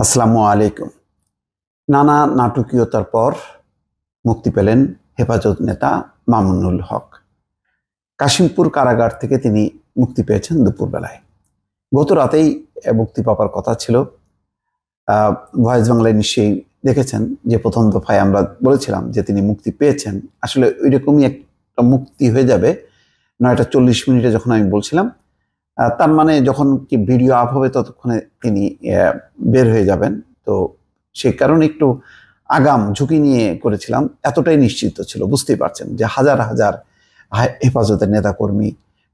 আসসালামু আলাইকুম। নানা নাটকীয়তার পর মুক্তি পেলেন হেফাজত নেতা মামুনুল হক। কাশিমপুর কারাগার থেকে তিনি মুক্তি পেয়েছেন দুপুরবেলায়। গত রাতেই মুক্তি পাওয়ার কথা ছিল। ভয়েস বাংলায় নিশ্চয়ই দেখেছেন যে প্রথম দফায় আমরা বলেছিলাম যে তিনি মুক্তি পেয়েছেন। আসলে ওইরকমই একটা মুক্তি হয়ে যাবে 9:40 যখন আমি বলছিলাম, তার মানে যখন কি ভিডিও আপ হবে ততক্ষণে তিনি বের হয়ে যাবেন। তো সেই কারণে একটু আগাম ঝুঁকি নিয়ে করেছিলাম, এতটাই নিশ্চিত ছিল। বুঝতেই পারছেন যে হাজার হাজার হেফাজতের নেতাকর্মী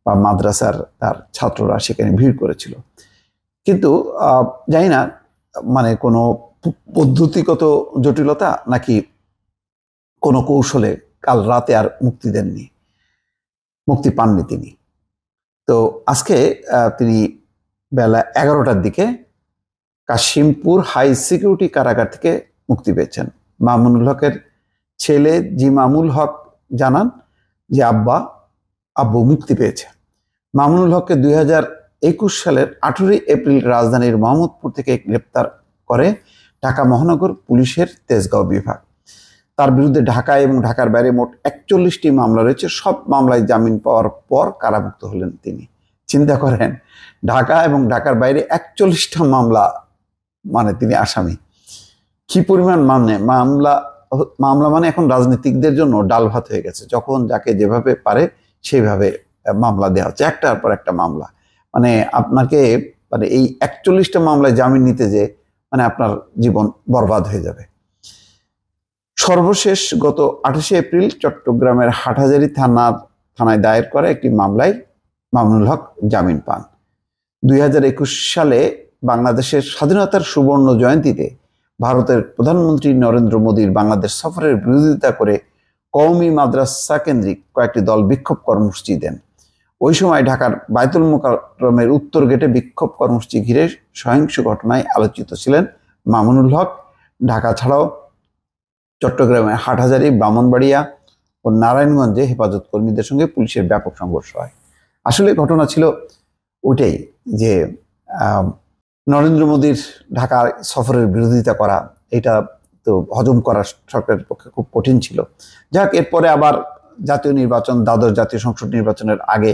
বা মাদ্রাসার তার ছাত্ররা সেখানে ভিড় করেছিল। কিন্তু জানি না মানে কোনো পদ্ধতিগত জটিলতা নাকি কোনো কৌশলে কাল রাতে আর মুক্তি পাননি তিনি। তো আজকে তিনি বেলা 11টার দিকে কাশিমপুর হাই সিকিউরিটি কারাগার থেকে মুক্তি পেয়েছেন। মামুনুল হকের ছেলে জিমামুল হক জানান যে আব্বু মুক্তি পেয়েছে। মামুনুল হককে 2021 সালের 18 এপ্রিল রাজধানীর মোহাম্মদপুর থেকে গ্রেপ্তার করে ঢাকা মহানগর পুলিশের তেজগাঁও বিভাগ। তার বিরুদ্ধে ঢাকায় এবং ঢাকার বাইরে মোট 41টি মামলা রয়েছে। সব মামলায় জামিন পাওয়ার পর কারামুক্ত হলেন তিনি। চিন্তা করেন, ঢাকা এবং ঢাকার বাইরে 41টা মামলা, মানে তিনি আসামি। কি পরিমাণ মামলা মানে এখন রাজনীতিকদের জন্য ডাল ভাত হয়ে গেছে। যখন যাকে যেভাবে পারে সেইভাবে মামলা দেওয়া হচ্ছে, একটার পর একটা মামলা। মানে আপনাকে এই 41টা মামলায় জামিন নিতে যে আপনার জীবন বরবাদ হয়ে যাবে। সর্বশেষ গত 28 এপ্রিল চট্টগ্রামের হাটহাজারী থানায় দায়ের করা একটি মামলায় মামুনুল হক জামিন পান। 2021 সালে বাংলাদেশের স্বাধীনতার সুবর্ণ জয়ন্তীতে ভারতের প্রধানমন্ত্রী নরেন্দ্র মোদীর বাংলাদেশ সফরের বিরোধিতা করে কওমি মাদ্রাসা কেন্দ্রিক কয়েকটি দল বিক্ষোভ কর্মসূচি দেন। ওই সময় ঢাকার বায়তুল মোকাররমের উত্তর গেটে বিক্ষোভ কর্মসূচি ঘিরে সহিংস ঘটনায় আলোচিত ছিলেন মামুনুল হক। ঢাকা ছাড়াও চট্টগ্রামের হাটহাজারী, ব্রাহ্মণবাড়িয়া ও নারায়ণগঞ্জে হেফাজত কর্মীদের সঙ্গে পুলিশের ব্যাপক সংঘর্ষ হয়। আসলে ঘটনা ছিল ওইটাই যে নরেন্দ্র মোদীর ঢাকা সফরের বিরোধিতা করা, এটা তো হজম করা সরকারের পক্ষে খুব কঠিন ছিল। যাক, এরপরে আবার জাতীয় নির্বাচন, দ্বাদশ জাতীয় সংসদ নির্বাচনের আগে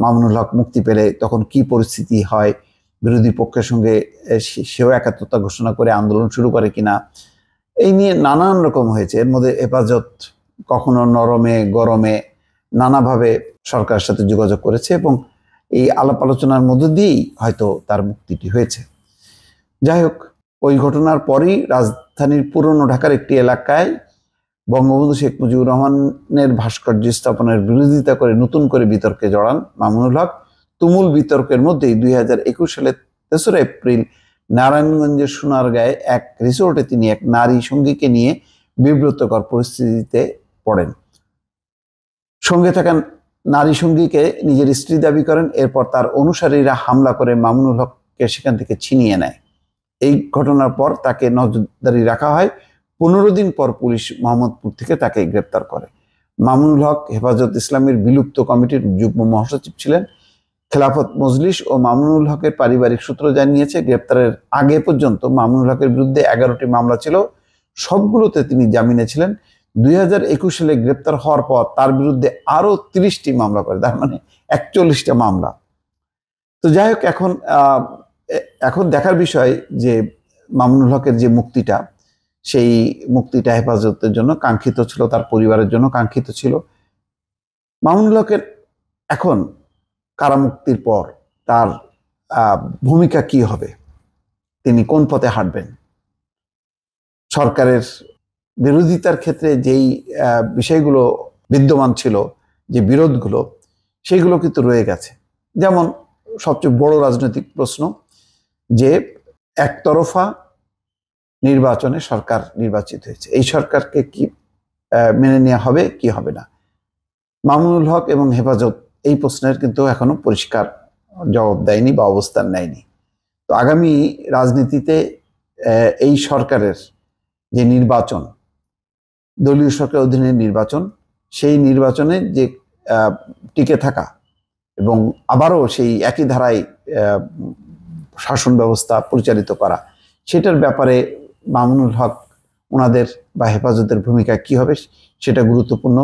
মামুনুল হক মুক্তি পেলে তখন কি পরিস্থিতি হয়, বিরোধী পক্ষের সঙ্গে সেও একাত্মতা ঘোষণা করে আন্দোলন শুরু করে কিনা, এই নিয়ে নানান রকম হয়েছে। এর মধ্যে হেফাজত কখনো নরমে গরমে নানাভাবে সরকারের সাথে যোগাযোগ করেছে এবং এই আলাপ আলোচনার মধ্য দিয়েই হয়তো তার মুক্তিটি হয়েছে। যাই হোক, ওই ঘটনার পরই রাজধানীর পুরনো ঢাকার একটি এলাকায় বঙ্গবন্ধু শেখ মুজিবুর রহমানের ভাস্কর্য স্থাপনের বিরোধিতা করে নতুন করে বিতর্কে জড়ান মামুনুল হক। তুমুল বিতর্কের মধ্যেই 2021 সালের 3রা এপ্রিল নারায়ণগঞ্জের সোনারগাঁয়ে এক রিসোর্টে তিনি এক নারী সঙ্গীকে নিয়ে বিব্রতকর পরিস্থিতিতে পড়েন। সঙ্গে থাকা নারী সঙ্গীকে নিজের স্ত্রী দাবি করেন। এরপর তার অনুসারীরা হামলা করে মামুনুল হককে সেখান থেকে ছিনিয়ে নেয়। এই ঘটনার পর তাকে নজরদারি রাখা হয়। 15 দিন পর পুলিশ মোহাম্মদপুর থেকে তাকে গ্রেপ্তার করে। মামুনুল হক হেফাজত ইসলামের বিলুপ্ত কমিটির যুগ্ম মহাসচিব ছিলেন। খেলাফত মজলিস ও মামুনুল হকের পারিবারিক সূত্র জানিয়েছে, গ্রেপ্তারের আগে পর্যন্ত মামুনুল হকের বিরুদ্ধে 11টি মামলা ছিল। সবগুলোতে তিনি জামিনে ছিলেন। 2021 সালে গ্রেপ্তার হওয়ার পর তার বিরুদ্ধে আরো 30টি মামলা করে, তার মানে 41টা মামলা। তো যাই হোক, এখন দেখার বিষয় যে মামুনুল হকের যে মুক্তিটা, সেই মুক্তিটা হেফাজতের জন্য কাঙ্ক্ষিত ছিল, তার পরিবারের জন্য কাঙ্ক্ষিত ছিল। মামুনুল হকের এখন কারামুক্তির পর তার ভূমিকা কি হবে, তিনি কোন পথে হাঁটবেন? সরকারের বিরোধিতার ক্ষেত্রে যেই বিষয়গুলো বিদ্যমান ছিল, যে বিরোধগুলো, সেইগুলো কিন্তু রয়ে গেছে। যেমন সবচেয়ে বড় রাজনৈতিক প্রশ্ন যে একতরফা নির্বাচনে সরকার নির্বাচিত হয়েছে, এই সরকারকে কি মেনে নেওয়া হবে কি হবে না। মামুনুল হক এবং হেফাজত এই প্রশ্নের কিন্তু এখনো পরিষ্কার জবাব দেয়নি বা অবস্থান নেয়নি। তো আগামী রাজনীতিতে এই সরকারের যে নির্বাচন, দলীয় সরকারের অধীনে নির্বাচন, সেই নির্বাচনে যে টিকে থাকা এবং আবারও সেই একই ধারায় শাসন ব্যবস্থা পরিচালিত করা, সেটার ব্যাপারে মামুনুল হক ওনাদের বা হেফাজতের ভূমিকা কি হবে সেটা গুরুত্বপূর্ণ।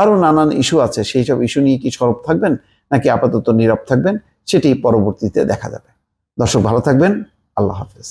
আরও নানান ইস্যু আছে, সেই সব ইস্যু নিয়ে কি সরব থাকবেন নাকি আপাতত নীরব থাকবেন সেটি পরবর্তীতে দেখা যাবে। দর্শক ভালো থাকবেন, আল্লাহ হাফেজ।